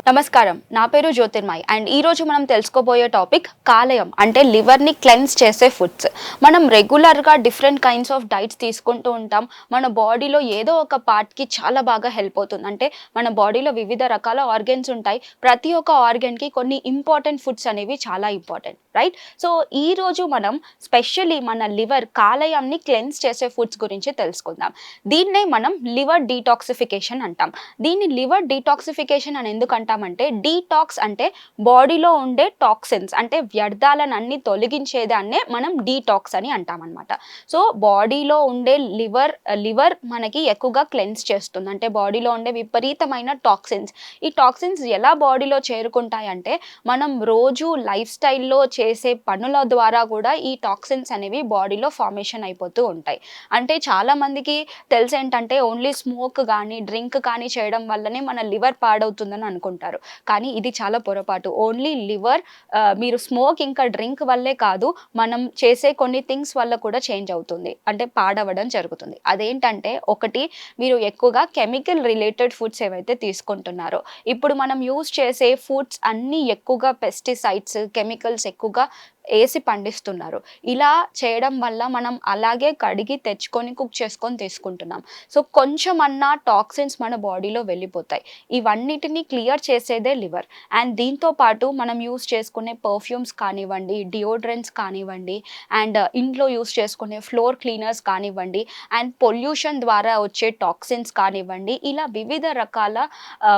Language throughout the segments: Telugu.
నమస్కారం, నా పేరు జ్యోతిర్మయి అండ్ ఈరోజు మనం తెలుసుకోబోయే టాపిక్ కాలేయం అంటే లివర్ని క్లెన్స్ చేసే ఫుడ్స్. మనం రెగ్యులర్గా డిఫరెంట్ కైండ్స్ ఆఫ్ డైట్స్ తీసుకుంటూ ఉంటాం. మన బాడీలో ఏదో ఒక పార్ట్కి చాలా బాగా హెల్ప్ అవుతుంది. అంటే మన బాడీలో వివిధ రకాల ఆర్గన్స్ ఉంటాయి. ప్రతి ఒక్క ఆర్గన్కి కొన్ని ఇంపార్టెంట్ ఫుడ్స్ అనేవి చాలా ఇంపార్టెంట్, రైట్? సో ఈరోజు మనం స్పెషల్లీ మన లివర్ కాలేయాన్ని క్లెన్స్ చేసే ఫుడ్స్ గురించి తెలుసుకుందాం. దీన్నే మనం లివర్ డీటాక్సిఫికేషన్ అంటాం. దీన్ని లివర్ డీటాక్సిఫికేషన్ అని ఎందుకు అంటామంటే, డీటాక్స్ అంటే బాడీలో ఉండే టాక్సిన్స్ అంటే వ్యర్థాలను అన్ని తొలగించేదాన్నే మనం డీటాక్స్ అని అంటామన్నమాట. సో బాడీలో ఉండే లివర్ మనకి ఎక్కువగా క్లెన్స్ చేస్తుంది. అంటే బాడీలో ఉండే విపరీతమైన టాక్సిన్స్, ఈ టాక్సిన్స్ ఎలా బాడీలో చేరుకుంటాయంటే మనం రోజు లైఫ్ స్టైల్లో చేసే పనుల ద్వారా కూడా ఈ టాక్సిన్స్ అనేవి బాడీలో ఫార్మేషన్ అయిపోతూ ఉంటాయి. అంటే చాలా మందికి తెలిసేంటంటే ఓన్లీ స్మోక్ కానీ డ్రింక్ కానీ చేయడం వల్లనే మన లివర్ పాడవుతుందని అనుకుంటారు. కానీ ఇది చాలా పొరపాటు. ఓన్లీ లివర్ మీరు స్మోక్ ఇంకా డ్రింక్ వల్లే కాదు, మనం చేసే కొన్ని థింగ్స్ వల్ల కూడా చేంజ్ అవుతుంది, అంటే పాడవడం జరుగుతుంది. అదేంటంటే, ఒకటి, మీరు ఎక్కువగా కెమికల్ రిలేటెడ్ ఫుడ్స్ ఏవైతే తీసుకుంటున్నారో, ఇప్పుడు మనం యూజ్ చేసే ఫుడ్స్ అన్నీ ఎక్కువగా పెస్టిసైడ్స్, కెమికల్స్ ఎక్కువగా వేసి పండిస్తున్నారు. ఇలా చేయడం వల్ల మనం అలాగే కడిగి తెచ్చుకొని కుక్ చేసుకొని తీసుకుంటున్నాం. సో కొంచెమన్నా టాక్సిన్స్ మన బాడీలో వెళ్ళిపోతాయి. ఇవన్నిటిని క్లియర్ చేసేదే లివర్. అండ్ దీంతో పాటు మనం యూస్ చేసుకునే పర్ఫ్యూమ్స్ కానివ్వండి, డియోడ్రెంట్స్ కానివ్వండి, అండ్ ఇంట్లో యూస్ చేసుకునే ఫ్లోర్ క్లీనర్స్ కానివ్వండి, అండ్ పొల్యూషన్ ద్వారా వచ్చే టాక్సిన్స్ కానివ్వండి, ఇలా వివిధ రకాల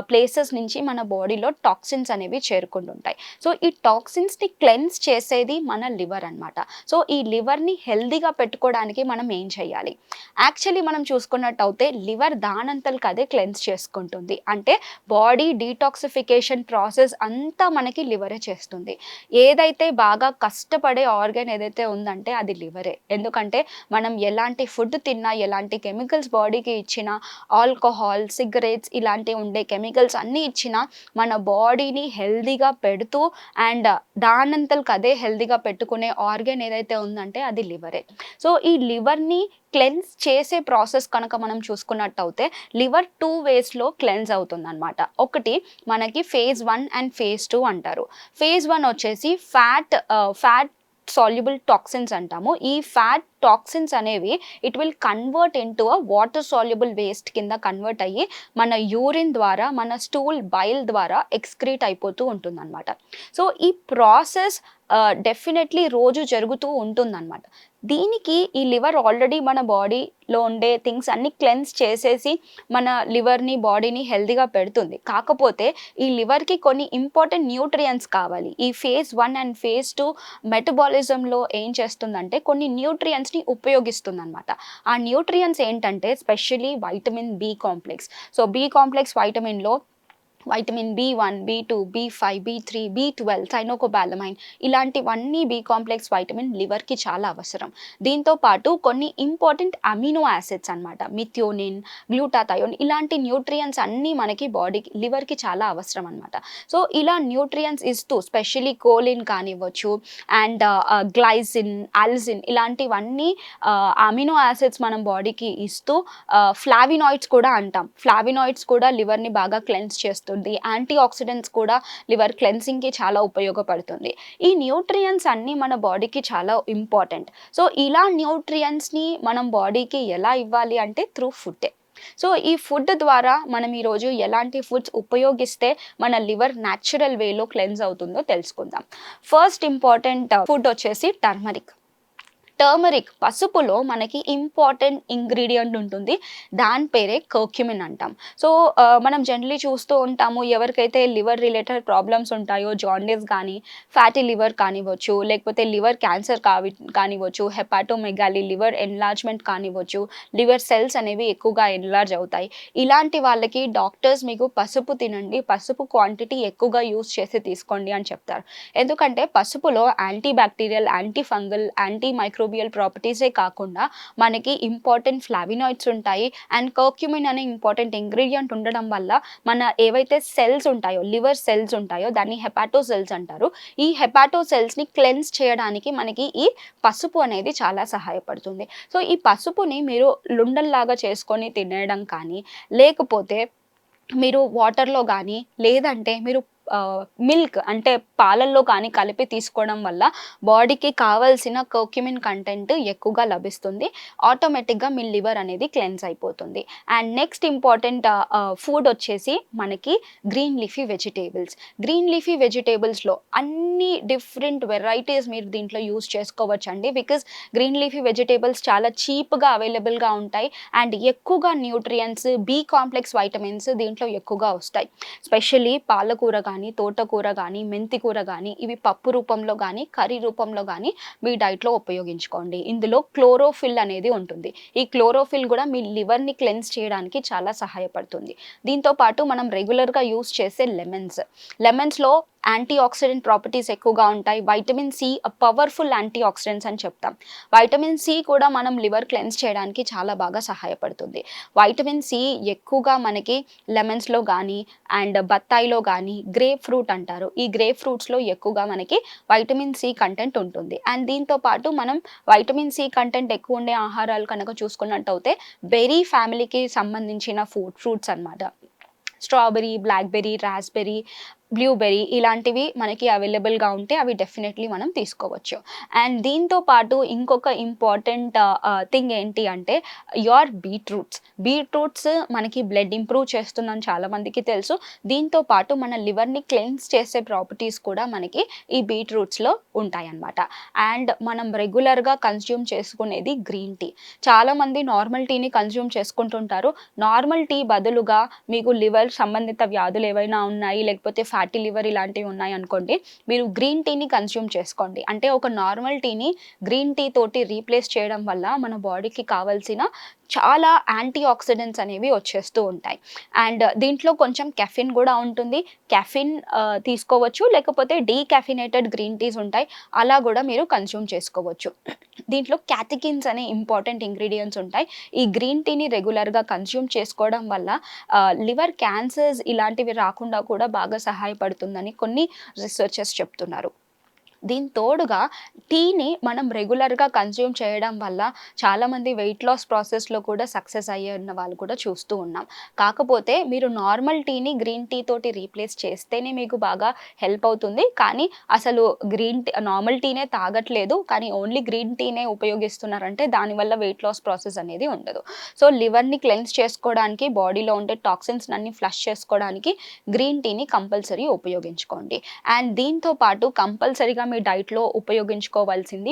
ప్లేసెస్ నుంచి మన బాడీలో టాక్సిన్స్ అనేవి చేరుకుంటుంటాయి. సో ఈ టాక్సిన్స్ని క్లెన్స్ చేసేది మన లివర్ అన్నమాట. సో ఈ లివర్ని హెల్దీగా పెట్టుకోవడానికి మనం ఏం చేయాలి? యాక్చువల్లీ మనం చూసుకున్నట్టయితే లివర్ దానంతలకు అదే క్లెన్స్ చేసుకుంటుంది. అంటే బాడీ డీటాక్సిఫికేషన్ ప్రాసెస్ అంతా మనకి లివరే చేస్తుంది. ఏదైతే బాగా కష్టపడే ఆర్గన్ ఏదైతే ఉందంటే అది లివరే. ఎందుకంటే మనం ఎలాంటి ఫుడ్ తిన్నా, ఎలాంటి కెమికల్స్ బాడీకి ఇచ్చినా, ఆల్కహాల్, సిగరెట్స్ ఇలాంటి ఉండే కెమికల్స్ అన్నీ ఇచ్చినా మన బాడీని హెల్దీగా పెడుతూ అండ్ దానంతలకు అదే హెల్దీగా పెట్టుకునే ఆర్గన్ ఏదైతే ఉందంటే అది లివరే. సో ఈ లివర్ని క్లెన్స్ చేసే ప్రాసెస్ కనుక మనం చూసుకున్నట్టయితే లివర్ 2 వేస్లో క్లెన్స్ అవుతుందన్నమాట. ఒకటి, మనకి ఫేజ్ 1 అండ్ ఫేజ్ 2 అంటారు. ఫేజ్ 1 వచ్చేసి ఫ్యాట్ సాల్యుబుల్ టాక్సిన్స్ అంటాము. ఈ ఫ్యాట్ టాక్సిన్స్ అనేవి it will convert into a water soluble waste కింద కన్వర్ట్ అయ్యి మన యూరిన్ ద్వారా, మన స్టూల్ బైల్ ద్వారా ఎక్స్క్రీట్ అయిపోతూ ఉంటుందన్నమాట. సో ఈ ప్రాసెస్ డెఫినెట్లీ రోజు జరుగుతూ ఉంటుందన్నమాట. దీనికి ఈ లివర్ ఆల్రెడీ మన బాడీలో ఉండే థింగ్స్ అన్ని క్లెన్స్ చేసేసి మన లివర్ని, బాడీని హెల్తీగా పెడుతుంది. కాకపోతే ఈ లివర్కి కొన్ని ఇంపార్టెంట్ న్యూట్రియంట్స్ కావాలి. ఈ ఫేజ్ 1 అండ్ ఫేజ్ 2 మెటబాలిజంలో ఏం చేస్తుందంటే కొన్ని న్యూట్రియంట్స్ని ఉపయోగిస్తుంది అనమాట. ఆ న్యూట్రియంట్స్ ఏంటంటే especially vitamin B complex. So B complex వైటమిన్లో vitamin బి1, బి2, బి5, బి3, B12, సైనోకోబాలమైన్ ఇలాంటివన్నీ బి కాంప్లెక్స్ వైటమిన్ లివర్కి చాలా అవసరం. దీంతో పాటు కొన్ని ఇంపార్టెంట్ అమినో యాసిడ్స్ అన్నమాట, మిథియోనిన్, గ్లూటాథయోన్ ఇలాంటి న్యూట్రియంట్స్ అన్నీ మనకి బాడీకి, లివర్కి చాలా అవసరం అనమాట. సో ఇలా న్యూట్రియంట్స్ ఇస్తూ స్పెషలీ కోలిన్ కానివ్వచ్చు అండ్ గ్లైసిన్, అల్జిన్ ఇలాంటివన్నీ అమినో యాసిడ్స్ మనం బాడీకి ఇస్తూ ఫ్లావినాయిడ్స్ కూడా అంటాం. ఫ్లావినాయిడ్స్ కూడా లివర్ని బాగా క్లెన్స్ చేస్తుంది. యాంటీ ఆక్సిడెంట్స్ కూడా లివర్ క్లెన్సింగ్కి చాలా ఉపయోగపడుతుంది. ఈ న్యూట్రియంట్స్ అన్నీ మన బాడీకి చాలా ఇంపార్టెంట్. సో ఇలా న్యూట్రియంట్స్ని మనం బాడీకి ఎలా ఇవ్వాలి అంటే త్రూ ఫుడ్డే. సో ఈ ఫుడ్ ద్వారా మనం ఈరోజు ఎలాంటి ఫుడ్స్ ఉపయోగిస్తే మన లివర్ న్యాచురల్ వేలో క్లెన్స్ అవుతుందో తెలుసుకుందాం. ఫస్ట్ ఇంపార్టెంట్ ఫుడ్ వచ్చేసి టర్మరిక్. పసుపులో మనకి ఇంపార్టెంట్ ఇంగ్రీడియంట్ ఉంటుంది, దాని పేరే కర్క్యుమిన్ అంటాం. సో మనం జనరలీ చూస్తూ ఉంటాము, ఎవరికైతే లివర్ రిలేటెడ్ ప్రాబ్లమ్స్ ఉంటాయో, జాండీస్ కానీ, ఫ్యాటీ లివర్ కానివ్వచ్చు, లేకపోతే లివర్ క్యాన్సర్ కానివ్వచ్చు, హెపాటోమెగాలీ, లివర్ ఎన్లార్జ్మెంట్ కానివ్వచ్చు, లివర్ సెల్స్ అనేవి ఎక్కువగా ఎన్లార్జ్ అవుతాయి. ఇలాంటి వాళ్ళకి డాక్టర్స్ మీకు పసుపు తినండి, పసుపు క్వాంటిటీ ఎక్కువగా యూస్ చేసి తీసుకోండి అని చెప్తారు. ఎందుకంటే పసుపులో anti bacterial, anti fungal, anti microbial ప్రాపర్టీసే కాకుండా మనకి ఇంపార్టెంట్ ఫ్లావినాయిడ్స్ ఉంటాయి. అండ్ కర్క్యుమిన్ అనే ఇంపార్టెంట్ ఇంగ్రీడియంట్ ఉండడం వల్ల మన ఏవైతే సెల్స్ ఉంటాయో, లివర్ సెల్స్ ఉంటాయో, దాన్ని హెపాటో సెల్స్ అంటారు. ఈ హెపాటో సెల్స్ని క్లెన్స్ చేయడానికి మనకి ఈ పసుపు అనేది చాలా సహాయపడుతుంది. సో ఈ పసుపుని మీరు లుండల్లాగా చేసుకొని తినేయడం కానీ, లేకపోతే మీరు వాటర్‌లో గానీ, లేదంటే మీరు మిల్క్ అంటే పాలల్లో కానీ కలిపి తీసుకోవడం వల్ల బాడీకి కావాల్సిన కర్క్యుమిన్ కంటెంట్ ఎక్కువగా లభిస్తుంది. ఆటోమేటిక్‌గా మీ లివర్ అనేది క్లెన్స్ అయిపోతుంది. అండ్ నెక్స్ట్ ఇంపార్టెంట్ ఫుడ్ వచ్చేసి మనకి green leafy vegetables. Green leafy వెజిటబుల్స్‌లో అన్ని డిఫరెంట్ వెరైటీస్ మీరు దీంట్లో యూజ్ చేసుకోవచ్చండి. బికాజ్ గ్రీన్ లీఫీ వెజిటబుల్స్ చాలా చీప్‌గా అవైలబుల్‌గా ఉంటాయి. అండ్ ఎక్కువగా న్యూట్రియంట్స్, బి కాంప్లెక్స్ వైటమిన్స్ దీంట్లో ఎక్కువగా వస్తాయి. స్పెషల్లీ పాలకూర గానీ, తోటకూర గానీ, మెంతి కూర గానీ, ఇవి పప్పు రూపంలో గానీ, కర్రీ రూపంలో గానీ మీ డైట్‌లో ఉపయోగించుకోండి. ఇందులో క్లోరోఫిల్ అనేది ఉంటుంది. ఈ క్లోరోఫిల్ గూడా మీ లివర్‌ని క్లెన్స్ చేయడానికి చాలా సహాయపడుతుంది. దీంతో పాటు మనం రెగ్యులర్‌గా యూజ్ చేసే లెమన్స్‌లో యాంటీ ఆక్సిడెంట్ ప్రాపర్టీస్ ఎక్కువగా ఉంటాయి. Vitamin C powerful antioxidants అని చెప్తాం. వైటమిన్ సి కూడా మనం లివర్ క్లెన్స్ చేయడానికి చాలా బాగా సహాయపడుతుంది. వైటమిన్ సి ఎక్కువగా మనకి లెమన్స్‌లో గానీ, అండ్ బత్తాయిలో గానీ, గ్రేప్ ఫ్రూట్ అంటారు. ఈ గ్రేప్ ఫ్రూట్స్‌లో ఎక్కువగా మనకి వైటమిన్ సి కంటెంట్ ఉంటుంది. అండ్ దీంతో పాటు మనం వైటమిన్ సి కంటెంట్ ఎక్కువ ఉండే ఆహారాలు కనుక చూసుకున్నట్టయితే బెర్రీ ఫ్యామిలీకి సంబంధించిన ఫ్రూట్స్ అన్నమాట. స్ట్రాబెర్రీ, బ్లాక్‌బెర్రీ, రాస్‌బెర్రీ, బ్లూబెర్రీ ఇలాంటివి మనకి అవైలబుల్‌గా ఉంటే అవి డెఫినెట్‌లీ మనం తీసుకోవచ్చు. అండ్ దీంతో పాటు ఇంకొక ఇంపార్టెంట్ థింగ్ ఏంటి అంటే బీట్రూట్స్ మనకి బ్లడ్ ఇంప్రూవ్ చేస్తుందని చాలామందికి తెలుసు. దీంతో పాటు మన లివర్‌ని క్లెన్స్ చేసే ప్రాపర్టీస్ కూడా మనకి ఈ బీట్రూట్స్‌లో ఉంటాయన్నమాట. అండ్ మనం రెగ్యులర్‌గా కన్జ్యూమ్ చేసుకునేది గ్రీన్ టీ. చాలామంది నార్మల్ టీని కన్జ్యూమ్ చేసుకుంటుంటారు. నార్మల్ టీ బదులుగా మీకు లివర్ సంబంధిత వ్యాధులు ఏవైనా ఉన్నాయి, లేకపోతే ఫ్యాటీ లివర్ ఇలాంటివి ఉన్నాయనుకోండి, మీరు గ్రీన్ టీని కన్జ్యూమ్ చేసుకోండి. అంటే ఒక నార్మల్ టీని గ్రీన్ టీ తోటి రీప్లేస్ చేయడం వల్ల మన బాడీకి కావాల్సిన చాలా యాంటీ ఆక్సిడెంట్స్ అనేవి వచ్చేస్తూ ఉంటాయి. అండ్ దీంట్లో కొంచెం కెఫిన్ కూడా ఉంటుంది. కెఫిన్ తీసుకోవచ్చు, లేకపోతే డీకాఫినేటెడ్ గ్రీన్ టీస్ ఉంటాయి. అలా కూడా మీరు కన్జ్యూమ్ చేసుకోవచ్చు. దీంట్లో క్యాటకిన్స్ అనే ఇంపార్టెంట్ ఇంగ్రీడియంట్స్ ఉంటాయి. ఈ గ్రీన్ టీని రెగ్యులర్‌గా కన్జ్యూమ్ చేసుకోవడం వల్ల లివర్ క్యాన్సర్స్ ఇలాంటివి రాకుండా కూడా బాగా సహాయపడుతుందని కొన్ని రీసెర్చర్స్ చెప్తున్నారు. దీనికి తోడుగా టీని మనం రెగ్యులర్‌గా కన్జ్యూమ్ చేయడం వల్ల చాలామంది వెయిట్ లాస్ ప్రాసెస్‌లో కూడా సక్సెస్ అయ్యిన వాళ్ళు కూడా చూస్తూ ఉన్నాం. కాకపోతే మీరు నార్మల్ టీని గ్రీన్ టీ తోటి రీప్లేస్ చేస్తేనే మీకు బాగా హెల్ప్ అవుతుంది. కానీ అసలు నార్మల్ టీనే తాగట్లేదు, కానీ ఓన్లీ గ్రీన్ టీనే ఉపయోగిస్తున్నారంటే దానివల్ల వెయిట్ లాస్ ప్రాసెస్ అనేది ఉండదు. సో లివర్‌ని క్లెన్స్ చేసుకోవడానికి, బాడీలో ఉండే టాక్సిన్స్‌నన్నీ ఫ్లష్ చేసుకోవడానికి గ్రీన్ టీని కంపల్సరీ ఉపయోగించుకోండి. అండ్ దీంతో పాటు కంపల్సరీగా మీ డైట్‌లో ఉపయోగించుకోవాల్సింది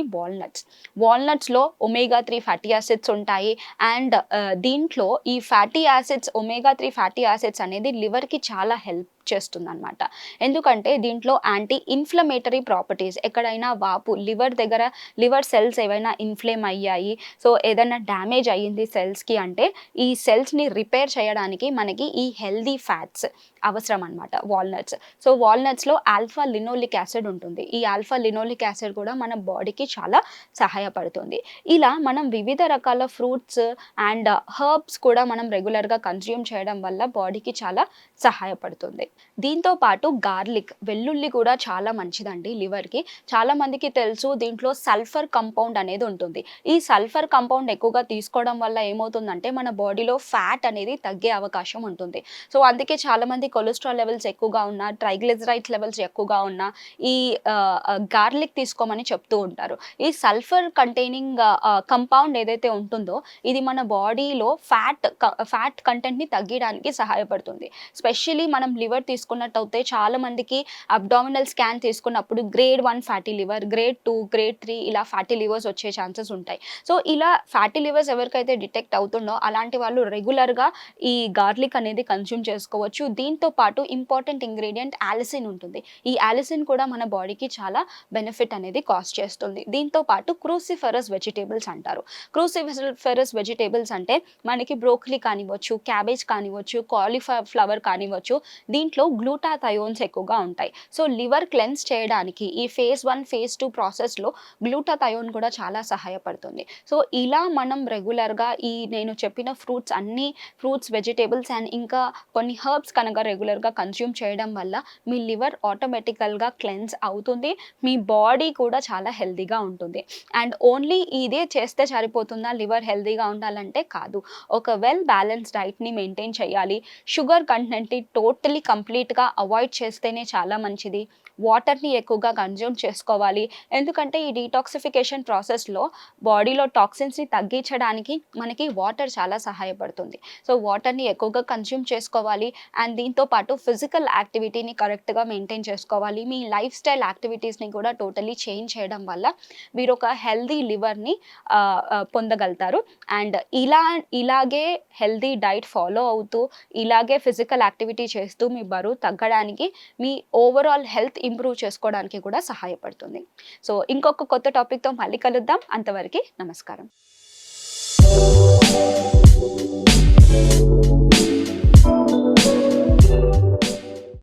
వాల్నట్స్‌లో ఒమేగా 3 ఫ్యాటీ యాసిడ్స్ ఉంటాయి. అండ్ దీంట్లో ఈ ఒమేగా 3 ఫ్యాటీ యాసిడ్స్ అనేది లివర్‌కి చాలా హెల్ప్ చేస్తుందన్నమాట. ఎందుకంటే దీంట్లో యాంటీ ఇన్‌ఫ్లమేటరీ ప్రాపర్టీస్, ఎక్కడైనా వాపు లివర్ సెల్స్ ఏవైనా ఇన్‌ఫ్లేమ్ అయ్యాయి, సో ఏదైనా డ్యామేజ్ అయ్యింది సెల్స్‌కి అంటే ఈ సెల్స్‌ని రిపేర్ చేయడానికి మనకి ఈ హెల్తీ ఫ్యాట్స్ అవసరం అన్నమాట వాల్నట్స్. సో వాల్నట్స్‌లో ఆల్ఫా లినోలిక్ యాసిడ్ ఉంటుంది. ఈ ఆల్ఫా లినోలిక్ యాసిడ్ కూడా మన బాడీకి చాలా సహాయపడుతుంది. ఇలా మనం వివిధ రకాల ఫ్రూట్స్ అండ్ హెర్బ్స్ కూడా మనం రెగ్యులర్‌గా కన్జ్యూమ్ చేయడం వల్ల బాడీకి చాలా సహాయపడుతుంది. దీంతో పాటు వెల్లుల్లి కూడా చాలా మంచిదండి లివర్‌కి. చాలా మందికి తెలుసు దీంట్లో సల్ఫర్ కంపౌండ్ అనేది ఉంటుంది. ఈ సల్ఫర్ కంపౌండ్ ఎక్కువగా తీసుకోవడం వల్ల ఏమవుతుందంటే మన బాడీలో ఫ్యాట్ అనేది తగ్గే అవకాశం ఉంటుంది. సో అందుకే చాలామంది కొలెస్ట్రాల్ లెవెల్స్ ఎక్కువగా ఉన్నా, ట్రైగ్లిజరైడ్స్ లెవెల్స్ ఎక్కువగా ఉన్నా ఈ గార్లిక్ తీసుకోమని చెప్తూ ఉంటారు. ఈ సల్ఫర్ కంటైనింగ్ కంపౌండ్ ఏదైతే ఉంటుందో ఇది మన బాడీలో ఫ్యాట్ కంటెంట్‌ని తగ్గియడానికి సహాయపడుతుంది. స్పెషల్లీ మనం లివర్ తీసుకున్నట్టయితే చాలా మందికి అబ్డామినల్ స్కాన్ తీసుకున్నప్పుడు grade 1 fatty liver, grade 2, grade 3 ఇలా ఫ్యాటీ లివర్స్ వచ్చే ఛాన్సెస్ ఉంటాయి. సో ఇలా ఫ్యాటీ లివర్స్ ఎవరికైతే డిటెక్ట్ అవుతుందో అలాంటి వాళ్ళు రెగ్యులర్‌గా ఈ గార్లిక్ అనేది కన్జ్యూమ్ చేసుకోవచ్చు. దీంతో పాటు ఇంపార్టెంట్ ఇంగ్రీడియంట్ ఆలిసిన్ ఉంటుంది. ఈ ఆలిసిన్ కూడా మన బాడీకి చాలా బెనిఫిట్ అనేది కాజ్ చేస్తుంది. దీంతో పాటు క్రూసిఫెరస్ వెజిటబుల్స్ అంటారు. క్రూసిఫెరస్ వెజిటబుల్స్ అంటే మనకి బ్రోకలీ కానివ్వచ్చు, క్యాబేజ్ కానివ్వచ్చు, కాలీఫ్లవర్ కానివ్వచ్చు, దీంట్లో దాంట్లో గ్లూటాథయోన్స్ ఎక్కువగా ఉంటాయి. సో లివర్ క్లెన్స్ చేయడానికి ఈ ఫేజ్ 1, ఫేజ్ 2 ప్రాసెస్‌లో గ్లూటాథయోన్ కూడా చాలా సహాయపడుతుంది. సో ఇలా మనం రెగ్యులర్‌గా నేను చెప్పిన ఫ్రూట్స్, వెజిటబుల్స్ అండ్ ఇంకా కొన్ని హెర్బ్స్ కనుక రెగ్యులర్‌గా కన్జ్యూమ్ చేయడం వల్ల మీ లివర్ ఆటోమేటికల్‌గా క్లెన్స్ అవుతుంది. మీ బాడీ కూడా చాలా హెల్తీగా ఉంటుంది. అండ్ ఓన్లీ ఇదే చేస్తే సరిపోతుందా లివర్ హెల్తీగా ఉండాలంటే కాదు. ఒక వెల్ బ్యాలెన్స్ డైట్‌ని మెయింటైన్ చేయాలి. షుగర్ కంటెంట్‌ని టోటలీ కంప్లీట్‌గా అవాయిడ్ చేస్తేనే చాలా మంచిది. వాటర్‌ని ఎక్కువగా కన్జ్యూమ్ చేసుకోవాలి. ఎందుకంటే ఈ డీటాక్సిఫికేషన్ ప్రాసెస్‌లో బాడీలో టాక్సిన్స్‌ని తగ్గించడానికి మనకి వాటర్ చాలా సహాయపడుతుంది. సో వాటర్‌ని ఎక్కువగా కన్జ్యూమ్ చేసుకోవాలి. అండ్ దీంతో పాటు ఫిజికల్ యాక్టివిటీని కరెక్ట్‌గా మెయింటైన్ చేసుకోవాలి. మీ లైఫ్ స్టైల్ యాక్టివిటీస్‌ని కూడా టోటలీ చేంజ్ చేయడం వల్ల మీరు ఒక హెల్తీ లివర్‌ని పొందగలుగుతారు. అండ్ ఇలాగే హెల్తీ డైట్ ఫాలో అవుతూ, ఇలాగే ఫిజికల్ యాక్టివిటీ చేస్తూ మీ బరువు తగ్గడానికి, మీ ఓవరాల్ హెల్త్ ఇంప్రూవ్ చేసుకోవడానికి కూడా సహాయపడుతుంది. సో ఇంకొక కొత్త టాపిక్‌తో మళ్ళీ కలుద్దాం. అంతవరకి నమస్కారం.